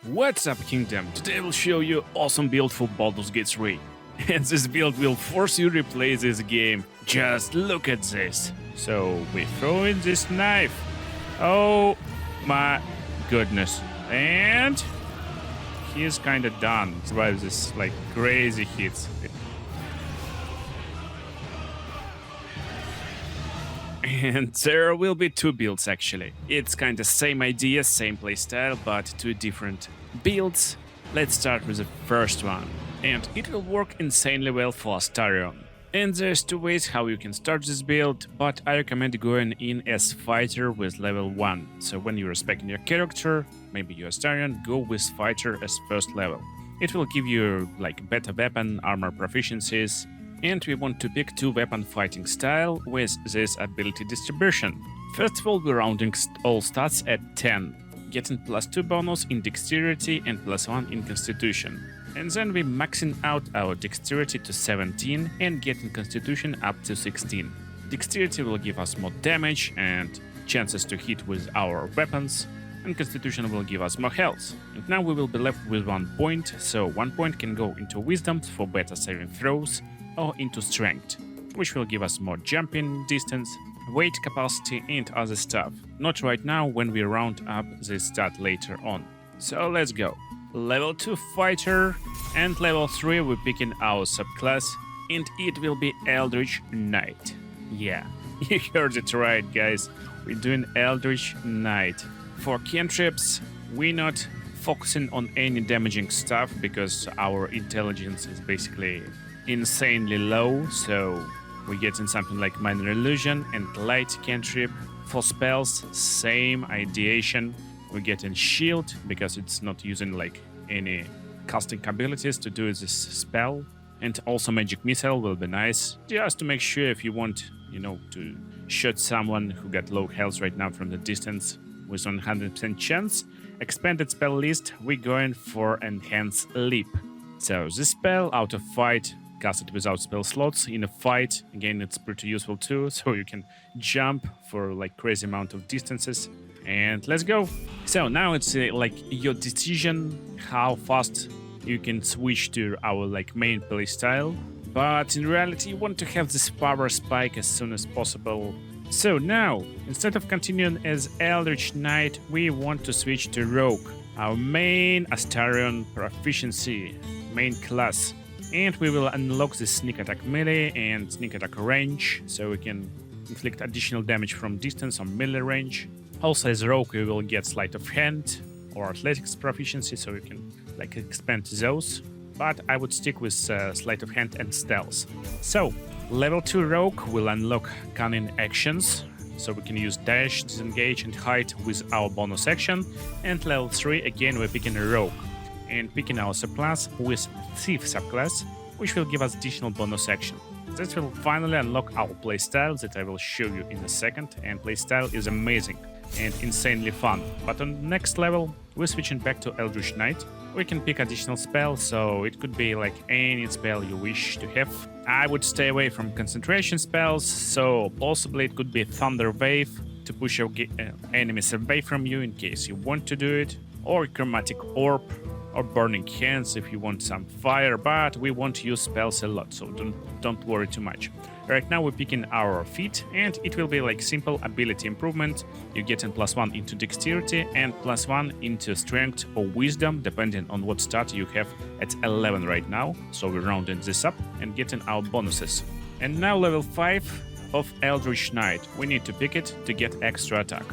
What's up, Kingdom? Today I will show you awesome build for Baldur's Gate 3. And this build will force you to replay this game. Just look at this. So we throw in this knife. Oh my goodness. And he's kinda done. Survives this like crazy hits. And there will be two builds actually. It's kinda same idea, same playstyle, but two different builds. Let's start with the first one. And it will work insanely well for Astarion. And there's two ways how you can start this build, but I recommend going in as fighter with level 1. So when you're respecting your character, maybe you're Astarion, go with fighter as first level. It will give you like better weapon, armor proficiencies, and we want to pick two weapon fighting style with this ability distribution. First of all, we're rounding all stats at 10, getting +2 bonus in dexterity and +1 in constitution. And then we're maxing out our dexterity to 17 and getting constitution up to 16. Dexterity will give us more damage and chances to hit with our weapons, and constitution will give us more health. And now we will be left with 1 point, so 1 point can go into wisdom for better saving throws, or into strength, which will give us more jumping distance, weight capacity and other stuff. Not right now, when we round up this stat later on. So let's go. Level 2 fighter, and level 3 we're picking our subclass, and it will be Eldritch Knight. Yeah, you heard it right, guys. We're doing Eldritch Knight. For cantrips, we're not focusing on any damaging stuff because our intelligence is basically insanely low, so we're getting something like minor illusion and light cantrip. For spells, same ideation. We're getting shield because it's not using like any casting abilities to do this spell, and also magic missile will be nice just to make sure if you want, to shoot someone who got low health right now from the distance with 100% chance. Expanded spell list, we're going for enhanced leap. So this spell out of fight, cast it without spell slots. In a fight, again, it's pretty useful too, so you can jump for like crazy amount of distances. And let's go. So now it's like your decision how fast you can switch to our like main playstyle. But in reality, you want to have this power spike as soon as possible. So now, instead of continuing as Eldritch Knight, we want to switch to Rogue, our main Astarion proficiency, main class. And we will unlock the sneak attack melee and sneak attack range, so we can inflict additional damage from distance or melee range. Also as Rogue we will get sleight of hand or athletics proficiency, so you can like expand those. But I would stick with sleight of hand and stealth. So level 2 Rogue will unlock cunning actions, so we can use dash, disengage and hide with our bonus action. And level 3 again we're picking a Rogue and picking our subclass with Thief subclass, which will give us additional bonus action. This will finally unlock our playstyle that I will show you in a second, and playstyle is amazing and insanely fun. But on the next level, we're switching back to Eldritch Knight. We can pick additional spell, so it could be like any spell you wish to have. I would stay away from concentration spells, so possibly it could be Thunder Wave to push your enemies away from you in case you want to do it, or Chromatic Orb, or Burning Hands if you want some fire, but we won't use spells a lot, so don't worry too much. Right now we're picking our feat, and it will be like simple ability improvement. You're getting +1 into dexterity and +1 into strength or wisdom, depending on what stat you have at 11 right now. So we're rounding this up and getting our bonuses. And now level 5 of Eldritch Knight. We need to pick it to get extra attack.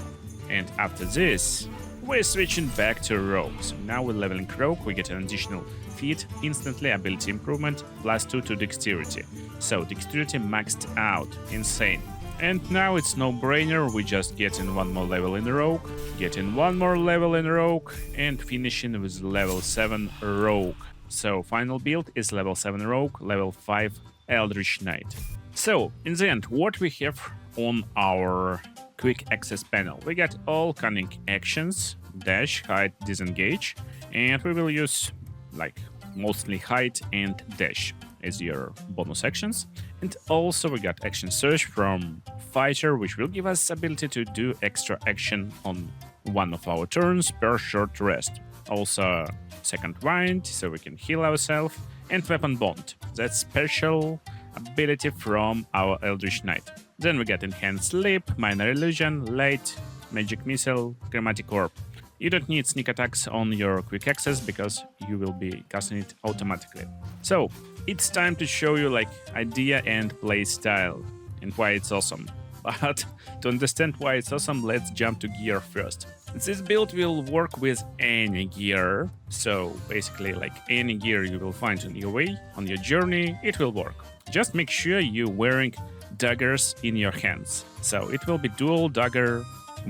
And after this, we're switching back to Rogue. So now we're leveling Rogue, we get an additional feat, instantly ability improvement, +2 to dexterity. So dexterity maxed out, insane. And now it's no-brainer, we just getting one more level in Rogue, getting one more level in Rogue, and finishing with level 7 Rogue. So final build is level 7 Rogue, level 5 Eldritch Knight. So in the end, what we have on our quick access panel, we got all cunning actions, dash, hide, disengage, and we will use like mostly hide and dash as your bonus actions. And also we got action search from fighter, which will give us ability to do extra action on one of our turns per short rest. Also second wind, so we can heal ourselves, and weapon bond. That's special ability from our Eldritch Knight. Then we get enhanced sleep, minor illusion, light, magic missile, chromatic orb. You don't need sneak attacks on your quick access because you will be casting it automatically. So it's time to show you like idea and play style and why it's awesome. But to understand why it's awesome, let's jump to gear first. This build will work with any gear, so basically like any gear you will find on your way, on your journey, it will work. Just make sure you're wearing daggers in your hands. So it will be dual dagger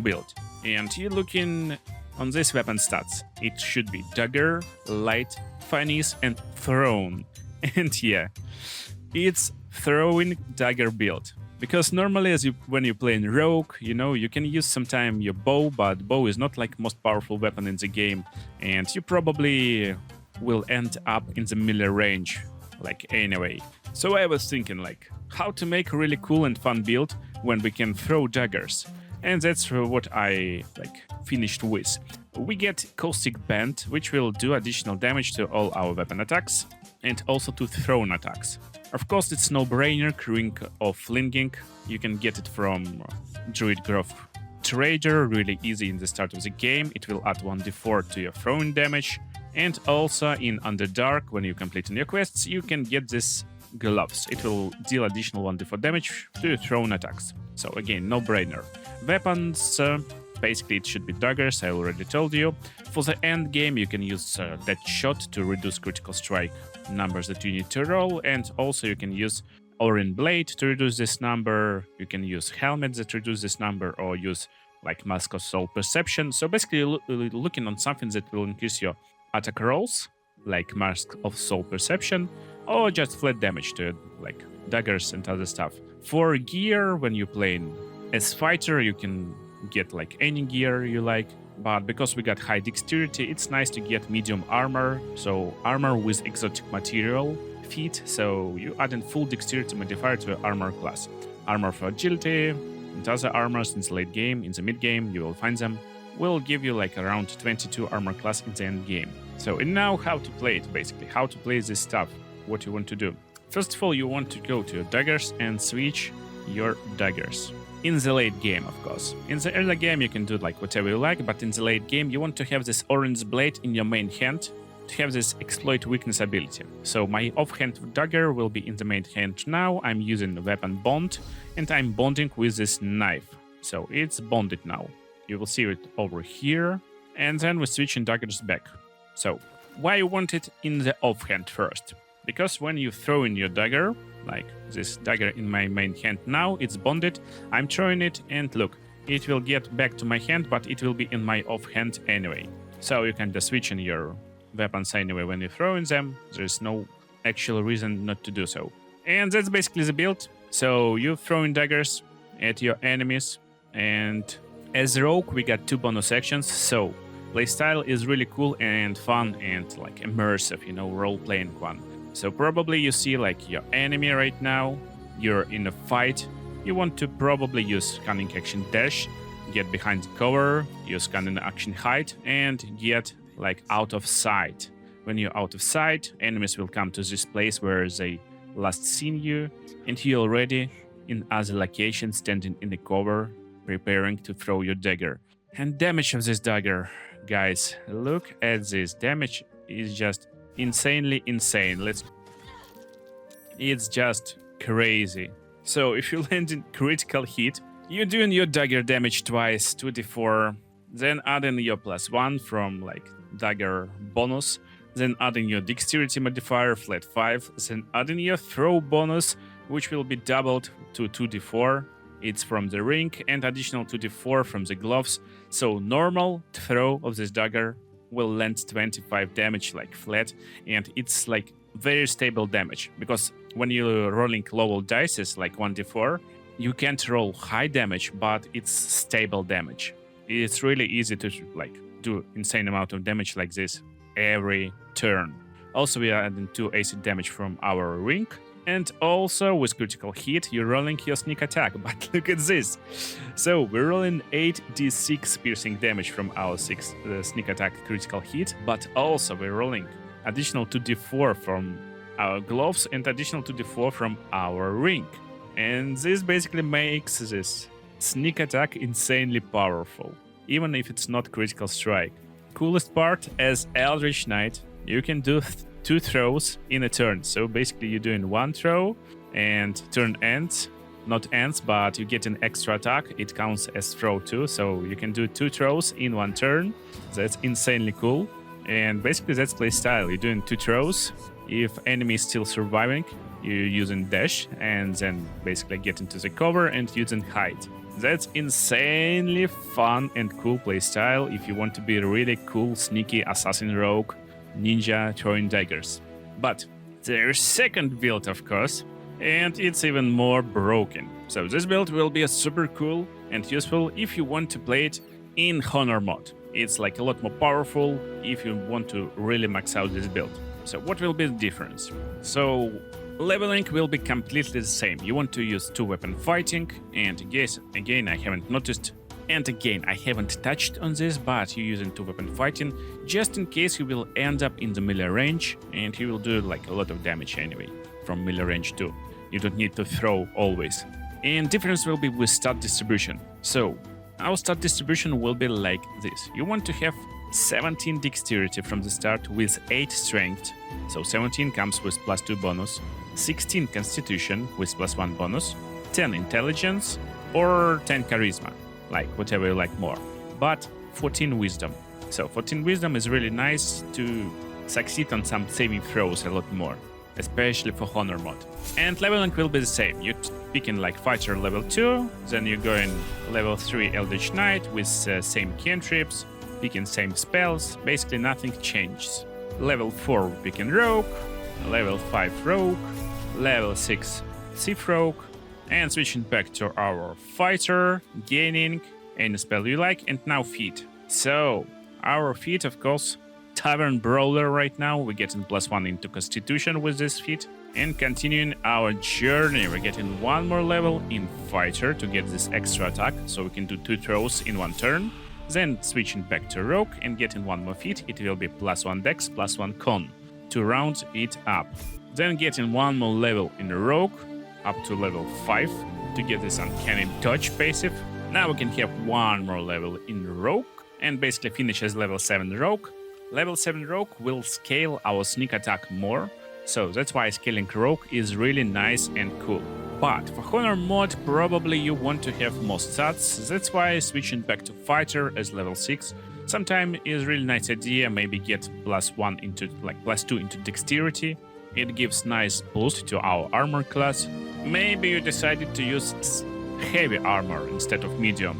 build. And you're looking on this weapon stats. It should be dagger, light, finesse, and thrown. And yeah, it's throwing dagger build. Because normally, when you play in rogue, you can use sometime your bow, but bow is not like most powerful weapon in the game, and you probably will end up in the melee range, like anyway. So I was thinking like how to make a really cool and fun build when we can throw daggers, and that's what I finished with. We get caustic band, which will do additional damage to all our weapon attacks and also to thrown attacks. Of course, it's no-brainer, Ring of Flinging. You can get it from Druid Grove Trader, really easy in the start of the game. It will add 1d4 to your throwing damage. And also in Underdark, when you complete your quests, you can get this gloves. It will deal additional 1d4 damage to your thrown attacks. So again, no-brainer. Weapons, basically it should be daggers, I already told you. For the end game, you can use that shot to reduce critical strike numbers that you need to roll, and also you can use Orin Blade to reduce this number. You can use Helmet that reduce this number, or use like Mask of Soul Perception. So basically looking on something that will increase your attack rolls, like Mask of Soul Perception, or just flat damage to it, like daggers and other stuff. For gear, when you're playing as fighter, you can get like any gear you like, but because we got high dexterity, it's nice to get medium armor, so armor with exotic material feat, so you add in full dexterity modifier to your armor class. Armor for agility and other armors in the late game, in the mid game, you will find them, will give you like around 22 armor class in the end game. So and now how to play it, basically, how to play this stuff, what you want to do. First of all, you want to go to your daggers and switch your daggers. In the late game, of course. In the early game, you can do like whatever you like, but in the late game, you want to have this orange blade in your main hand to have this exploit weakness ability. So my offhand dagger will be in the main hand now. I'm using weapon bond, and I'm bonding with this knife. So it's bonded now. You will see it over here, and then we're switching daggers back. So why you want it in the offhand first? Because when you throw in your dagger, like this dagger in my main hand now, it's bonded, I'm throwing it, and look, it will get back to my hand, but it will be in my offhand anyway. So you can just switch in your weapons anyway when you're throwing them. There's no actual reason not to do so. And that's basically the build. So you're throwing daggers at your enemies, and as rogue we got 2 bonus actions, so playstyle is really cool and fun and like immersive, role-playing one. So probably you see like your enemy right now, you're in a fight, you want to probably use cunning action dash, get behind the cover, use cunning action hide, and get like out of sight. When you're out of sight, enemies will come to this place where they last seen you, and you're already in other location standing in the cover, preparing to throw your dagger. And damage of this dagger, guys, look at this, damage is just insanely insane. It's just crazy. So if you land in critical hit, you're doing your dagger damage twice, 2d4, then adding your +1 from like dagger bonus, then adding your dexterity modifier flat 5, then adding your throw bonus, which will be doubled to 2d4. It's from the ring, and additional 2d4 from the gloves. So normal throw of this dagger will land 25 damage like flat, and it's like very stable damage, because when you're rolling low dice like 1d4, you can't roll high damage, but it's stable damage. It's really easy to like do insane amount of damage like this every turn. Also, we are adding 2 acid damage from our ring, And also with critical hit, you're rolling your sneak attack. But look at this. So we're rolling 8d6 piercing damage from our sneak attack critical hit, but also we're rolling additional 2d4 from our gloves and additional 2d4 from our ring. And this basically makes this sneak attack insanely powerful, even if it's not critical strike. Coolest part, as Eldritch Knight, you can do 2 throws in a turn. So basically you're doing 1 throw and turn ends, not ends, but you get an extra attack. It counts as throw too, so you can do 2 throws in 1 turn. That's insanely cool. And basically that's playstyle. You're doing 2 throws. If enemy is still surviving, you're using dash and then basically get into the cover and using hide. That's insanely fun and cool playstyle if you want to be a really cool, sneaky assassin rogue ninja throwing daggers. But there's second build, of course, and it's even more broken. So this build will be super cool and useful if you want to play it in Honor mode. It's like a lot more powerful if you want to really max out this build. So what will be the difference? So leveling will be completely the same. You want to use 2-weapon fighting, and again I haven't noticed, and again I haven't touched on this, but you're using 2-weapon fighting just in case you will end up in the melee range, and you will do like a lot of damage anyway from melee range too. You don't need to throw always. And difference will be with stat distribution. So our stat distribution will be like this. You want to have 17 dexterity from the start with 8 strength, so 17 comes with +2 bonus, 16 constitution with +1 bonus, 10 intelligence, or 10 charisma, like whatever you like more, but 14 wisdom. So 14 wisdom is really nice to succeed on some saving throws a lot more, especially for Honor mode. And leveling will be the same. You're picking like fighter level 2, then you're going level 3 Eldritch Knight with same cantrips, picking same spells, basically nothing changes. Level 4 picking rogue, level 5 rogue, level 6 thief rogue, and switching back to our fighter, gaining any spell you like, and now feat. So our feat, of course, Tavern Brawler right now, we're getting +1 into Constitution with this feat, and continuing our journey, we're getting 1 more level in fighter to get this extra attack, so we can do 2 throws in 1 turn. Then switching back to rogue and getting 1 more feat, it will be +1 dex, +1 con to round it up. Then getting 1 more level in rogue, up to level 5 to get this uncanny dodge passive. Now we can have 1 more level in rogue and basically finish as level 7 rogue. Level 7 rogue will scale our sneak attack more, so that's why scaling rogue is really nice and cool. But for Honor mod, probably you want to have more stats, that's why switching back to fighter as level 6 sometimes is really nice idea. Maybe get +1 into like +2 into dexterity. It gives nice boost to our armor class. Maybe you decided to use heavy armor instead of medium.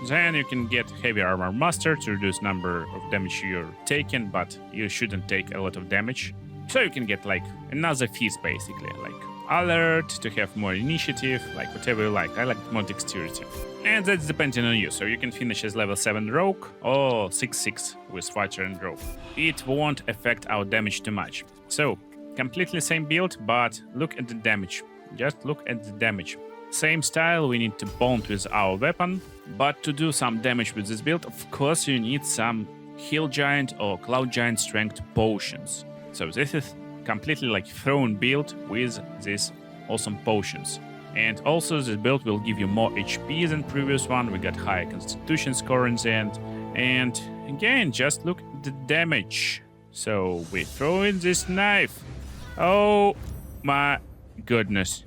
Then you can get heavy armor master to reduce number of damage you're taking, but you shouldn't take a lot of damage. So you can get like another feat basically, like alert to have more initiative, like whatever you like. I like more dexterity. And that's depending on you, so you can finish as level 7 rogue or 6/6 with fighter and rogue. It won't affect our damage too much. So completely same build, but look at the damage. Just look at the damage. Same style, we need to bond with our weapon, but to do some damage with this build, of course you need some Hill Giant or Cloud Giant strength potions. So this is completely like thrown build with these awesome potions. And also this build will give you more HP than previous one. We got higher constitution score in the end. And again, just look at the damage. So we throw in this knife. Oh my goodness.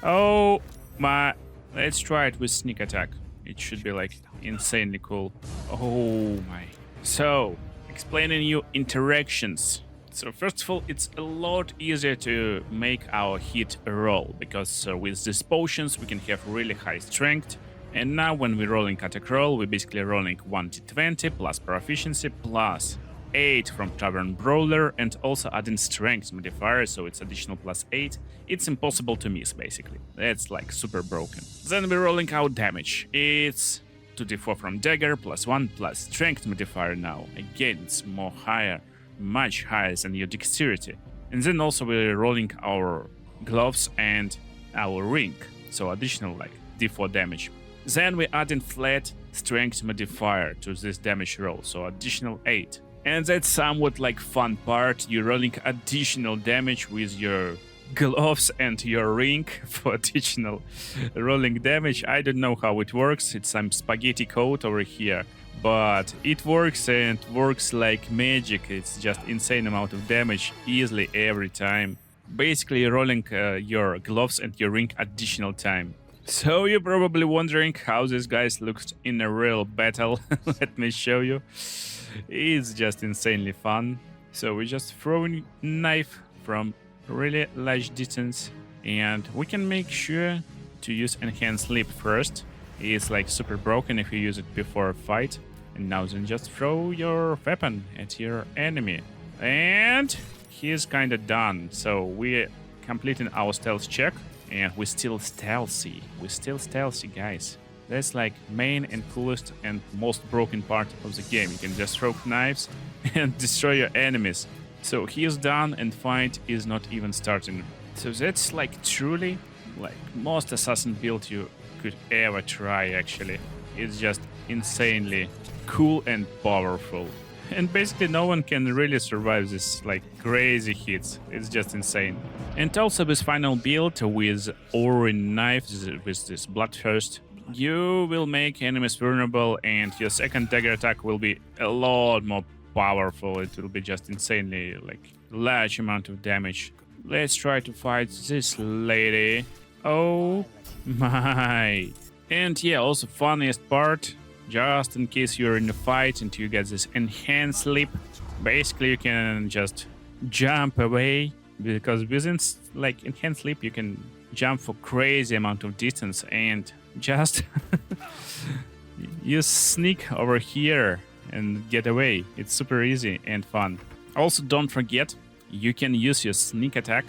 Oh my. Let's try it with sneak attack. It should be like insanely cool. Oh my. So, explaining you interactions. So first of all, it's a lot easier to make our hit roll, because with these potions we can have really high strength. And now when we're rolling attack roll, we're basically rolling 1d20 plus proficiency plus 8 from Tavern Brawler, and also adding strength modifier, so it's additional +8. It's impossible to miss basically. That's like super broken. Then we're rolling out damage. It's 2d4 from dagger +1 plus strength modifier now. Again, it's more higher, much higher than your dexterity. And then also we're rolling our gloves and our ring, so additional like d4 damage. Then we add in flat strength modifier to this damage roll, so additional 8. And that's somewhat like fun part, you're rolling additional damage with your gloves and your ring for additional rolling damage. I don't know how it works, it's some spaghetti code over here, but it works and works like magic. It's just insane amount of damage easily every time. Basically rolling your gloves and your ring additional time. So you're probably wondering how this guy looks in a real battle. Let me show you. It's just insanely fun. So we just throw a knife from really large distance, and we can make sure to use enhanced leap first. It's like super broken if you use it before a fight. And now then just throw your weapon at your enemy. And he's kinda done. So we're completing our stealth check. And we're still stealthy. We're still stealthy, guys. That's like main and coolest and most broken part of the game. You can just throw knives and destroy your enemies. So he is done and fight is not even starting. So that's like truly like most assassin build you could ever try actually. It's just insanely cool and powerful. And basically no one can really survive this like crazy hits. It's just insane. And also this final build with Orin knives, with this Bloodthirst, you will make enemies vulnerable and your second dagger attack will be a lot more powerful. It will be just insanely like large amount of damage. Let's try to fight this lady. Oh my. And yeah, also funniest part, just in case you're in a fight and you get this enhanced leap, basically you can just jump away, because within like enhanced leap you can jump for crazy amount of distance and just you sneak over here and get away. It's super easy and fun. Also don't forget, you can use your sneak attack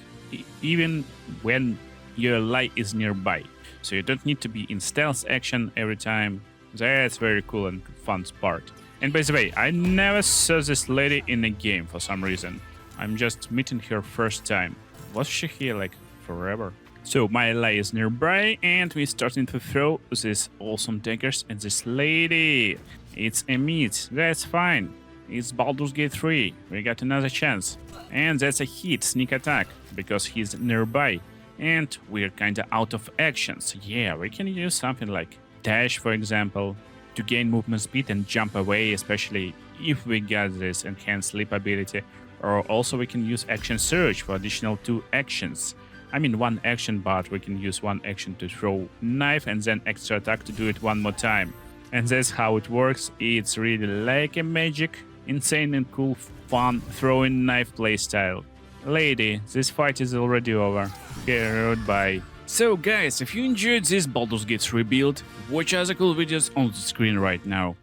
even when your ally is nearby, so you don't need to be in stealth action every time. That's very cool and fun part. And by the way, I never saw this lady in a game for some reason. I'm just meeting her first time. Was she here like forever? So my ally is nearby and we're starting to throw these awesome daggers at this lady. It's a meat, that's fine. It's Baldurs Gate 3, we got another chance. And that's a hit, sneak attack, because he's nearby. And we're kinda out of actions. Yeah, we can use something like dash, for example, to gain movement speed and jump away, especially if we got this enhanced leap ability. Or also we can use action surge for additional 2 actions. I mean 1 action, but we can use 1 action to throw knife and then extra attack to do it 1 more time. And that's how it works. It's really like a magic, insane and cool, fun throwing knife playstyle. Lady, this fight is already over. Goodbye. So guys, if you enjoyed this Baldur's Gate 3 build, watch other cool videos on the screen right now.